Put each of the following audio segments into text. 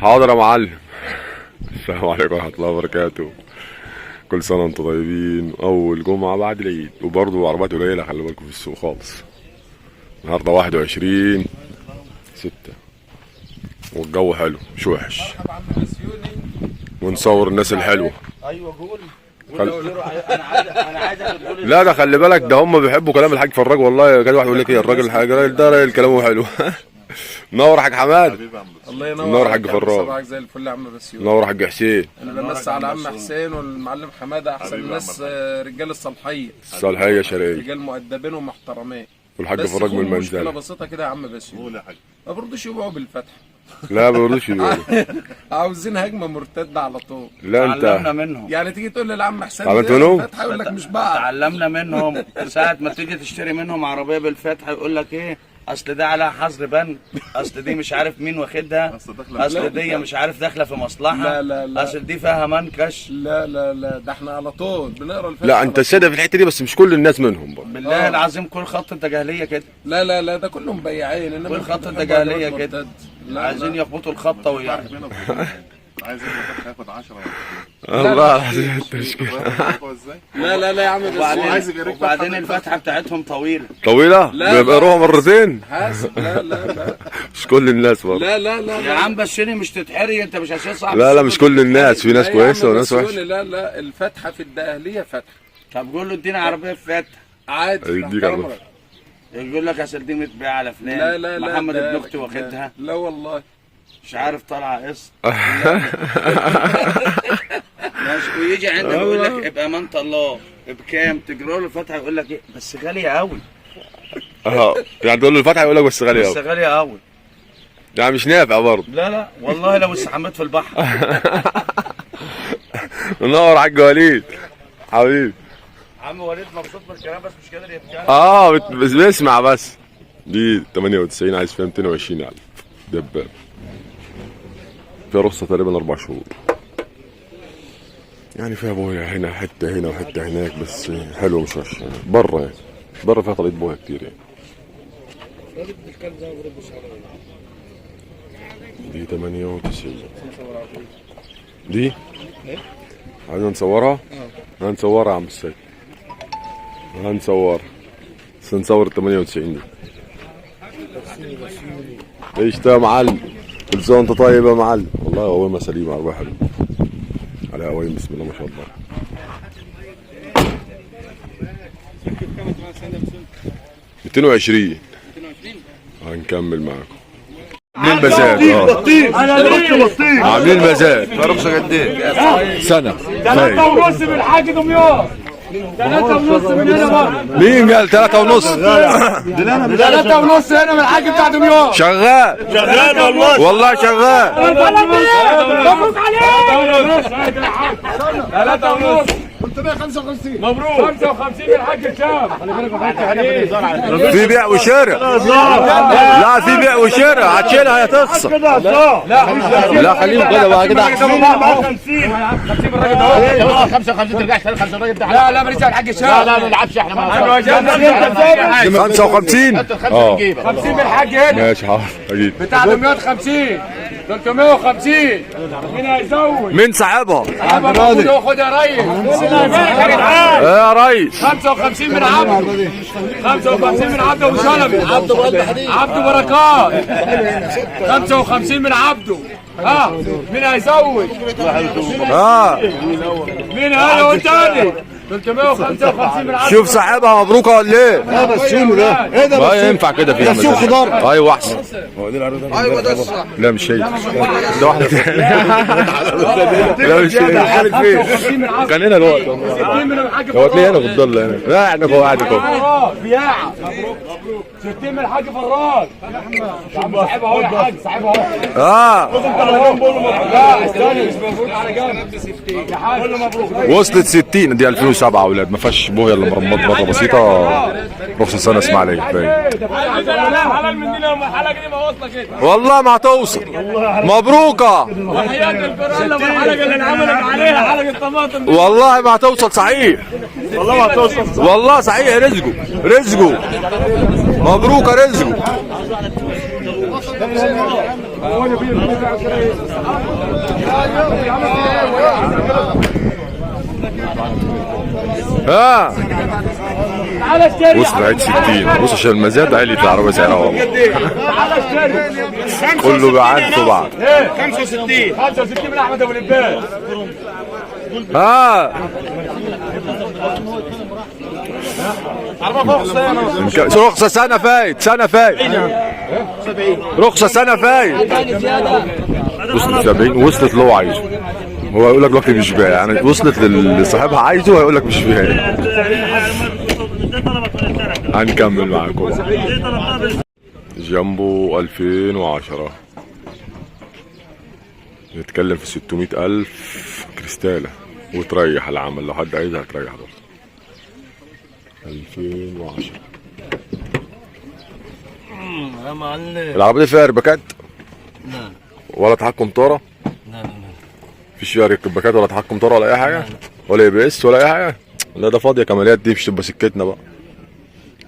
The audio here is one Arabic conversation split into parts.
حاضر يا معلم. السلام عليكم ورحمة الله وبركاته. كل سنة وانتم طيبين. أول جمعة بعد العيد، وبرضه عربيات قليلة، خلي بالكم في السوق خالص. النهارده 21/6 والجو حلو مش وحش، ونصور الناس الحلوة. ايوه قول. انا عايزك تقول. لا ده خلي بالك، ده هم بيحبوا كلام الحاج فراج والله. كان واحد يقول لك ايه الراجل ده راجل كلامه حلو. منور يا حاج حماد. الله ينور. منور يا حاج فراج. صباحك زي الفل يا عم بسيون. منور يا حاج حسين. انا بمسي على عم حسين والمعلم حماده، احسن الناس رجال الصالحيه. الصالحيه شرقيه، رجال مؤدبين ومحترمين. والحاج فراج من المنزل. مشكله بسيطه كده يا عم بسيون. ما برضوش يبيعوا بالفتح. لا ما بيرضوش يبيعوا. عاوزين هجمه مرتده على طول. لا انت تعلمنا منهم. يعني تيجي تقول لعم حسين عملت منهم؟ الفتحه يقول لك مش بقى. تعلمنا منهم. ساعة ما تيجي تشتري منهم عربية بالفتحة يقول لك ايه؟ اصل ده عليها حظر بنك، اصل دي مش عارف مين واخدها، اصل دي مش عارف داخله في مصلحه، لا. اصل دي فيها منكش. لا ده احنا على طول بنقرا الفتحه. لا انت ساده في الحته دي، بس مش كل الناس منهم برضه. بالله العظيم كل خط انت جاهليه كده. لا ده كلهم بياعين، انما كل خط انت جاهليه كده. عايزين يخبطوا الخبطه ويعني. عايز الفتح ياخد 10 الله العظيم التشكيل. لا يا عم وبعدين الفتحه بتاعتهم طويله. طويله؟ بيقروها مرتين؟ حاسب. لا مش كل الناس برضه. لا يا عم بشيني مش تتحري انت، مش عشان صاحب. لا مش كل الناس، في ناس كويسه وناس وحشه. لا الفتحه في الدقهليه فتحه. طب قول له ادينا عربيه بفتح عادي. يديك عربيه. يقول لك اصل دي متباعه على فلان. لا محمد ابن اختي واخدها. لا والله مش عارف طالعه قسط. ماشي. ويجي عندك يقول لك بأمانة الله بكام؟ تجري له الفتحه يقول لك ايه بس غاليه قوي. يعني تقول له الفتحه يقول لك بس غاليه قوي. بس غاليه قوي. يعني مش نافع برضه. لا والله لو استحميت في البحر. منور يا حاج وليد حبيبي. عم وليد مبسوط بالكلام بس مش قادر يتكلم. بس بيسمع بس. دي 98 عايز فيها 220,000 دباب. فيها رخصة تقريبا 4 شهور. يعني فيها بويا هنا حتة هنا وحتة هناك، بس حلوة مش وحشة يعني. بره يعني بره فيها طريقة بويا كتير يعني. دي 98. دي عايزين نصورها؟ هنصورها يا عم السيد. هنصورها بس نصور ال 98 دي. ايش يا معلم؟ كل سنه وانت طيب يا معلم. والله قوامه سليمه، عربيه حلوه عليها قوايم بسم الله ما شاء الله. 220. هنكمل معاكم. عاملين مزاد. عاملين مزاد. رخصه قد ايه؟ سنه 3.5 من حاج دمياط. 3.5 من هنا برضه. مين قال 3.5؟ 3.5 هنا من الحاج بتاع دمياط. شغال والله شغال. مبروك عليك. 3.5. 355. مبروك. 55 من الحاج هشام. خلي بالك يا في بيع وشراء. لا في بيع وشراء، هتشيلها هتخسر. لا خليهم كده بقى كده احسن. 50 بالراجل ده. 55 ترجعش 5 الراجل ده. لا ماليش على الحاج هشام. لا ما نلعبش احنا مع 55. 50 من الحاج هنا. ماشي حاضر اجيب. بتاع دمياط 50. 350. مين هيزود؟ مين صاحبها؟ خد يا ريس. يا ريس. 55 من عبده. 55 من عبده وشلبي. عبده بركات. 55 من عبده. مين هيزود؟ مين هذا والتاني؟ 355 من عبده. شوف صاحبها مبروكه ولا ايه؟ بس شيله ده. ايه ده ما ينفع كده فيها سوق خضار. ايوه احسن. ايوه ده الصح. لا مش هي ده واحده ثانيه. لا مش هي. عارف فين؟ كان هنا الوقت هو تلاقيه هنا في الظل هنا. لا احنا فوق قاعد فوق. بياعه. 60 من الحاج فراج. صاحبها اهو يا حاج، صاحبها اهو. لا استنى مش موجود على جنب. 60 يا حاج كله مبروك. وصلت 60 دي 2007 اولاد، ما فيهاش بوهيه الا مرمات بره بسيطه. رخصه سنه اسماعيليه باين. حلال من دي لو الحلقه دي ما واصله كده. والله ما هتوصل. مبروكه. وحياه الفرقه الحلقه اللي انعملت عليها حلقه طماطم. والله ما هتوصل صحيح. والله ما هتوصل. والله صحيح رزقه. مبروك رزقه. ها تعال اشتري وصل عيد 60. بص عشان المزاد عالي في العربيه سعرها والله. تعال اشتري كله بيعاد في بعض. 65 من احمد ابو لباس. ها رخصة سنة فايت رخصة سنة فايت. وصلت 70 وصلت اللي هو عايزه. هو يقول لك دلوقتي مش بايع يعني وصلت للي صاحبها عايزه هيقول لك مش بايع. هنكمل معاكم. جامبو 2010 نتكلم في 600,000 كريستالة وتريح العمل لو حد عايزها هتريح برضه. 2010 يا معلم. العربية دي فيها رباكات؟ لا ولا تحكم طارة؟ لا مفيش فيها رباكات ولا تحكم طارة ولا أي حاجة؟ ولا اي بي اس ولا أي حاجة؟ لا ده فاضية كماليات دي مش تبقى سكتنا بقى.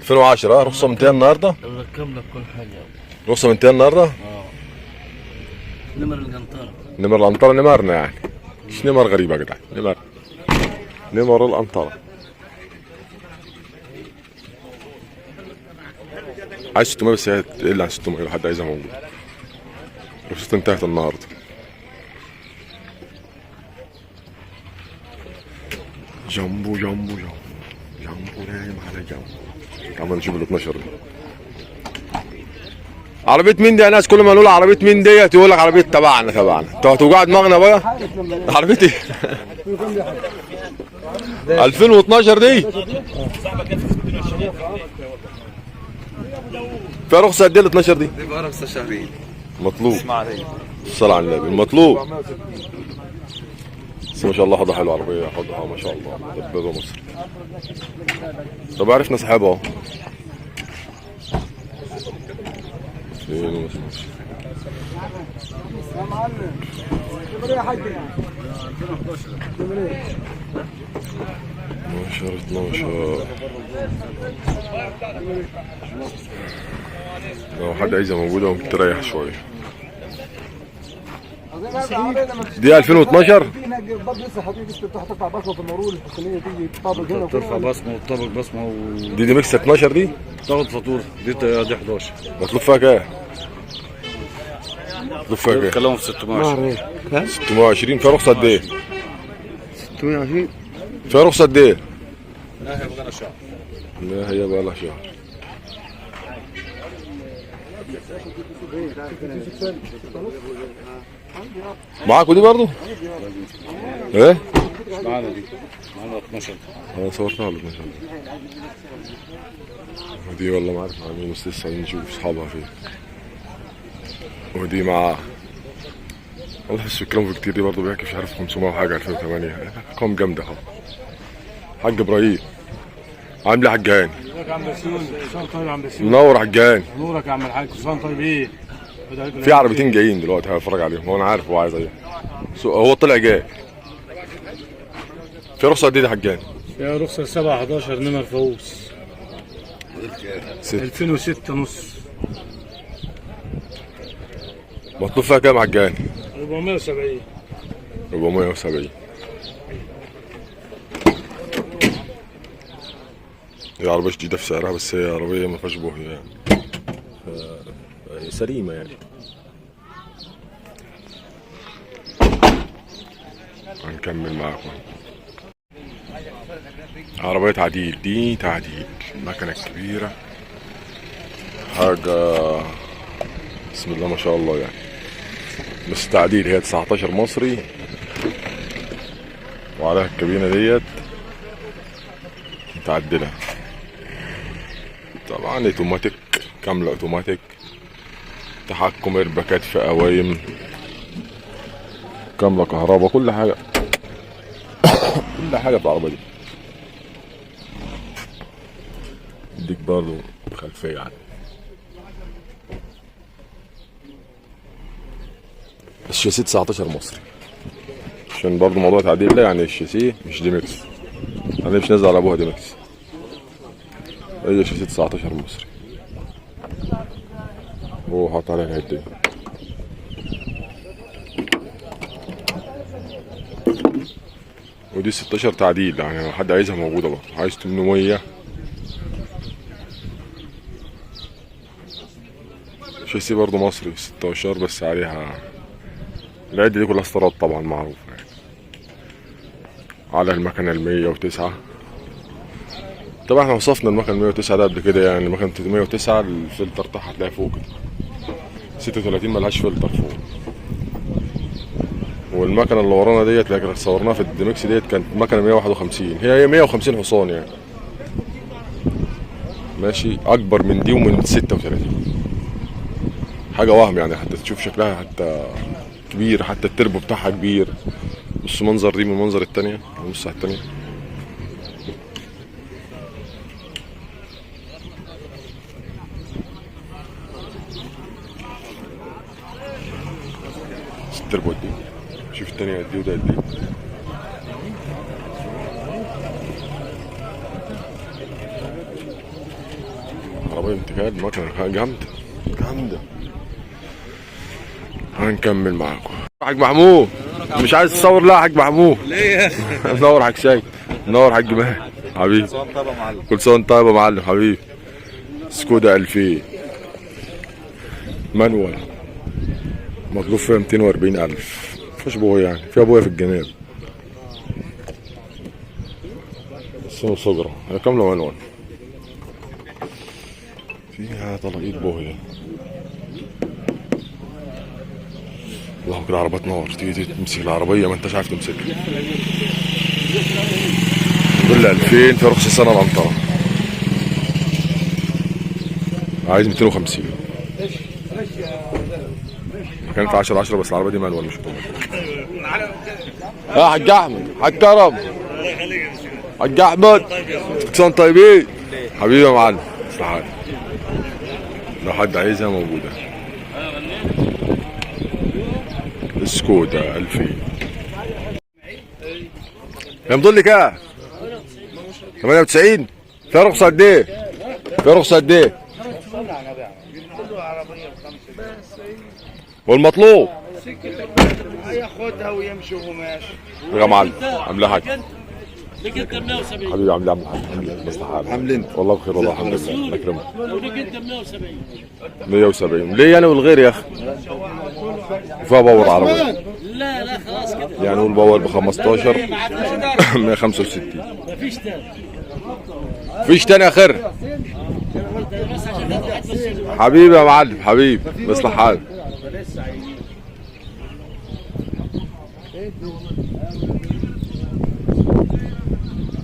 2010 رخصة 200 النهاردة؟ بركب لك كل حاجة. رخصة 200 النهاردة؟ نمر القنطرة. نمر الأنطرة نمرنا يعني. مش نمر غريبة يا جدعان نمر الأنطرة. عايز 600 بس هي تقل عن 600 لو حد عايزها موجود. رخصتي انتهت النهارده. جامبو نايم على جامبو. عمال نشوف ال 12 دي. عربية مين دي يا ناس؟ كل ما نقول عربية مين ديت يقول لك عربية تبعنا. انتوا هتوجعوا دماغنا بقى؟ عربيتي 2012 دي فيها رخصة قد ايه ال 12 دي؟ دي بقى رخصة شهرين. مطلوب الصلاة على النبي المطلوب. بس ما شاء الله حضها حلو عربية حضها ما شاء الله دبابة مصر. طب عرفنا صاحبها اهو. 2012 12 لو حد عايزها موجودة ممكن تريح شوية. دي 2012 ترفع بصمة وتطبق بصمة دي ميكس 12 دي وتاخد فاتورة. دي 11. مطلوب فيها كام؟ مطلوب فيها كام؟ كلهم في 610. 620 فيها رخصة قد ايه؟ 620. فيها رخصة قد ايه؟ لا هي بقى لها شهر. معاكوا دي برضو؟ ايه؟ معانا 12. انا صورتها ال 12 ودي والله ما عارف مع مين بس لسه عايزين نشوف اصحابها فين. ودي مع والله بس الكلام في كتير. دي برضه بيحكي مش عارف 500 وحاجه 2008 ارقام جامده اهو. حاج ابراهيم عامل ايه يا حاج هاني؟ ازيك يا عم بسيوني؟ كل طيب يا عم بسيوني. منور يا حاج هاني. نورك يا عم الحاج. كل طيب ايه؟ في عربيتين جايين دلوقتي هتفرج عليهم وانا عارف هو عايز ايه. هو طلع جاي. في رخصه قد ايه يا حاج هاني؟ فيها رخصة 711 نمر فوز 2006 نص. مطلوب فيها كام يا حاج هاني؟ 470. 470. هي عربية جديدة في سعرها بس هي عربية ما فيهاش بوهي يعني. سليمة يعني. هنكمل معاكم. عربية تعديل دي تعديل مكنة كبيرة حاجة بسم الله ما شاء الله يعني. بس تعديل هي 19 مصري وعليها الكابينة ديت متعدلة طبعا اوتوماتيك كاملة اوتوماتيك تحكم ارباكات في قوايم كاملة كهرباء كل حاجة كل حاجة في العربية دي. اديك برضه خلفية يعني. الشاسيه 19 مصري عشان برضه موضوع تعديل ده يعني الشاسيه مش ديمكس انا مش نازل على ابوها ديمكس. هي شاسيه 19 مصري هو حاط عليها الحته دي ودي 16 تعديل، يعني لو حد عايزها موجودة برضه. عايز 800 شاسيه برضه مصري 16 بس عليها العدة دي كلها استيراد طبعا معروفة يعني. على المكنة 109. طبعا احنا وصفنا المكنة 109 ده قبل كده، يعني المكنة 109 الفلتر بتاعها هتلاقي فوق كده 36 ملهاش فلتر فوق. والمكنة اللي ورانا ديت اللي صورناها في الديمكس ديت كانت مكنة 151، هي 150 حصان يعني ماشي، أكبر من دي ومن 36 حاجة وهم يعني، حتى تشوف شكلها حتى كبير، حتى التربو بتاعها كبير. بص منظر دي من منظر التانية، بص على التانية التربو قد ايه، شوف التانية قد ايه وده قد ايه. عربية انتقال مكنة جامدة جامدة. هنكمل معاكم. حاج محمود مش عايز تصور؟ لا حاج محمود ليه؟ نور حاج سيد، نور حاج ماهر حبيبي، كل سنة وانت طيب يا معلم حبيبي. سكودا 2000 مانوال مطلوب فيها 240,000. مفيش بوية يعني، فيها بوية في الجناب بس صغرى، هي كاملة مانوال فيها طلقية بوية. اللهم كده عربيات نار، تيجي تمسك العربية ما انتش عارف تمسكها. كل 2000 في رخص السنة الأنطرة، عايز 250. كانت 10 بس العربية دي مانوال مش اوتوماتيك. يا حاج أحمد، حاج كرم، حاج أحمد كل سنة طيبين حبيبي يا معلم. صحيح لو حد عايزها موجودة. سكودا 2000 يا مضل لي كام؟ 98. فيها رخصة قد ايه؟ فيها رخصة قد ايه؟ والمطلوب ياخدها ويمشي وهو ماشي يا معلم. عاملها حاجة حبيبي، عامل حاجة مصلحة عاملين والله بخير والله الحمد لله الله يكرمك. 170 ليه انا والغير يا اخي؟ وفيها باور عربية؟ لا خلاص كده يعني والباور ب 15 165. مفيش تاني يا خير حبيبي يا معلم حبيبي مصلح حالك.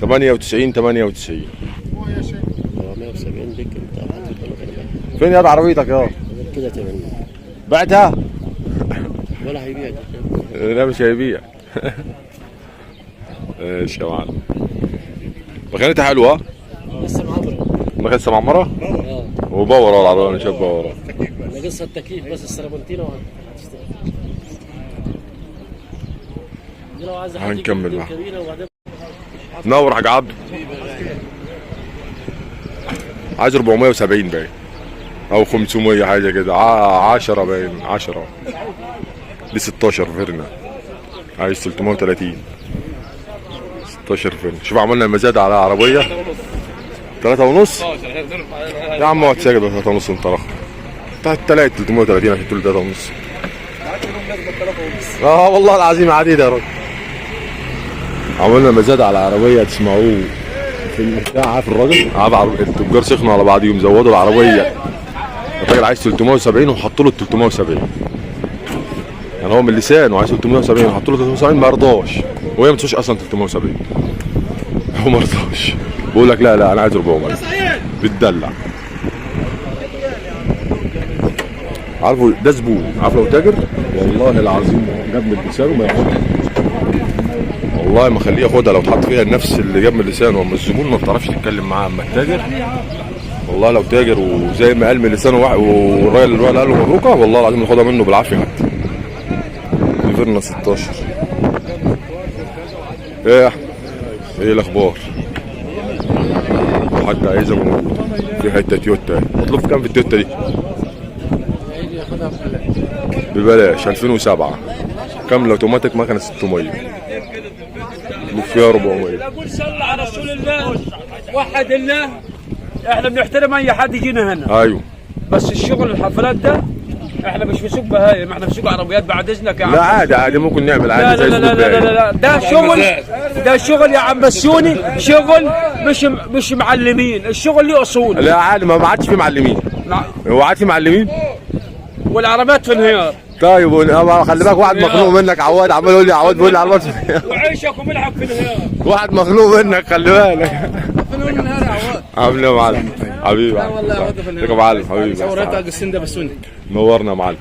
تمانية وتسعين 170 بك انت فين يا عربيتك يا كده 80 بعتها؟ ولا هيبيع لا مش هيبيع. ايش يا معلم مكانتها حلوة لسه معمره لسه معمرة؟ وباور ورا العربية انا شايف باور. ناقصها التكييف بس السربنتينه هنكمل معاك. نور حاج عبد عايز 470 باين او 500 حاجه كده 10 باين 10 دي 16 فيرنا عايز 330 16 فيرنا. شوف عملنا المزاد على عربيه 3.5 يا عم اقعد ساكت 3.5 انت رخص بتاعت 330 عشان تقول 3.5. والله العظيم عديد يا راجل. عملنا مزاد على عربيه تسمعوه في البتاع. عارف الراجل عارف التجار سخنوا على بعضهم زودوا العربيه. الراجل عايز 370 وحطوا له ال 370 يعني هو من لسانه عايز 370 وحطوا له 370 ما رضاش وهي ما تسويش اصلا 370 هو ما رضاش بيقول لك لا انا عايز 400 بتدلع. عارفه ده زبون عارف لو تاجر والله العظيم جاب من لسانه ما ياخدها والله ما خليه ياخدها لو اتحط فيها نفس اللي جاب من لسانه. اما الزبون ما بتعرفش تتكلم معاه. اما التاجر والله لو تاجر وزي ما قال من لسانه والراجل اللي قال له مبروك والله العظيم ياخدها منه بالعافيه حتى. فيرنا 16 ايه يا احمد ايه الاخبار؟ حتى عايزها موجود في حته تويوتا. مطلوب كام في التويوتا دي؟ ببلاش 2007 كامله اوتوماتيك مكنه 600 مطلوب فيها 400. اقول صلى على رسول الله، وحد الله. احنا بنحترم اي حد يجينا هنا، ايوه بس الشغل الحفلات ده احنا مش في سوق بهايم، احنا في سوق عربيات بعد اذنك يا عم. لا عادي عادي ممكن نعمل لا عادي لا زي لا سوق لا لا الباقي. لا، ده شغل يا عم بسوني، شغل مش معلمين، الشغل ليه اصول. لا عادي ما عادش في معلمين. نعم. هو عاد في معلمين؟ والعربيات في انهيار. طيب خلي بالك واحد مخنوق منك عواد عمال يقول لي عواد بيقول لي عواد وعيشك وملحق في انهيار. واحد مخنوق منك خلي بالك. عامل ايه يا معلم؟ حبيبي ازيك يا معلم حبيبي. صورتك السن ده بسوني. نورنا يا معلم.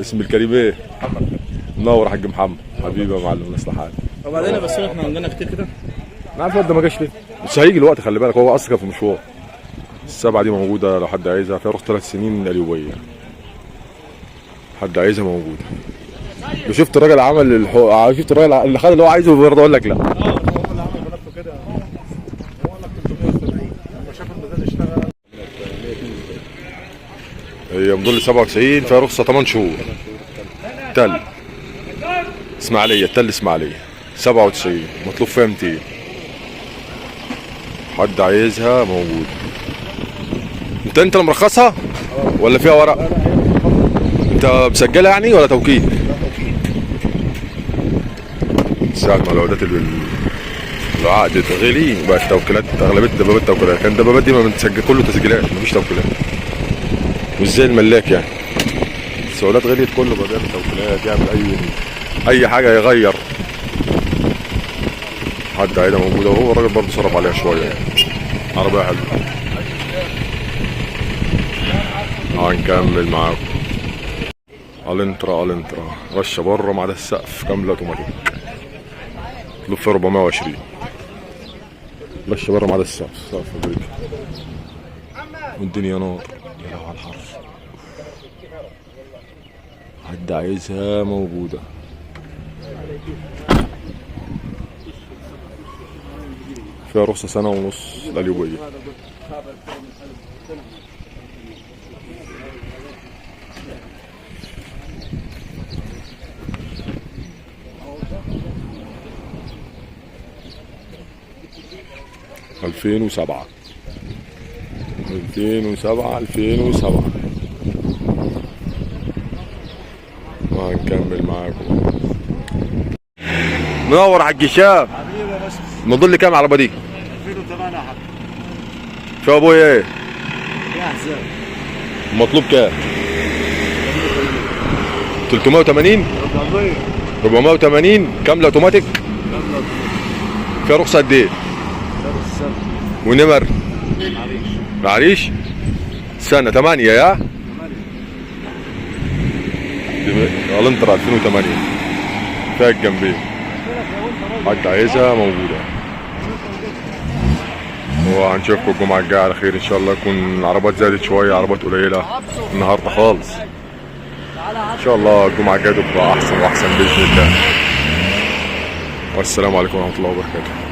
اسم الكريم ايه؟ منور يا حاج محمد. حبيبي يا معلم نصلح حالك. وبعدين يا بسوني احنا عندنا كتير كده. انا عارف الواد ده ما جاش ليه؟ بس هيجي الوقت خلي بالك، هو اصلا كان في مشوار. السبعه دي موجوده لو حد عايزها، فيها رخص 3 سنين اليوبيه. حد عايزها موجوده. شفت الراجل عمل شفت الراجل اللي خد اللي هو عايزه برضه اقول لك لا. هي موديل 97 فيها رخصه 8 شهور. تل اسماعيليه، التل اسماعيليه 97 مطلوب فيها 200. حد عايزها موجود. انت اللي مرخصها ولا فيها ورق؟ انت مسجلها يعني ولا توكيل؟ ساعة ما العقودات العقد غالي بقى التوكيلات، اغلبيه دبابات توكيلات، كان الدبابات دي ما بنتسجل كله تسجيلات مفيش توكيلات. مش زي الملاك يعني. السعودات غليت كله بقى بيعمل توكيلات، يعمل اي حاجه يغير. حد عايزها موجوده وهو الراجل برضه صرف عليها شويه يعني. عربيه حلوه. هنكمل معاكم. الانترا رشه بره ما عدا السقف كامله اوتوماتيك. مطلوب فيها 420. رشه بره ما عدا السقف، سقف امريكا. والدنيا نار يا لهوي على الحر. حد عايزها موجوده. فيها رخصه سنه ونص اليوبيه. ألفين وسبعة وهنكمل معاكم. منور حق الشام. مضل كام العربه دي؟ 2008 يا حاج. شو ابويا ايه؟ يا حساب. مطلوب كام؟ 380 480 كامله اوتوماتيك. فيها رخصه قد ايه؟ ونمر معريش سنه 8 يا الانترا 2008 فيها الجنبين. حد عايزها موجوده. وهنشوفكم الجمعه الجايه على خير ان شاء الله. يكون العربات زادت شويه، عربات قليله النهارده خالص. ان شاء الله الجمعه الجايه تبقى احسن واحسن باذن الله. والسلام عليكم ورحمه الله وبركاته.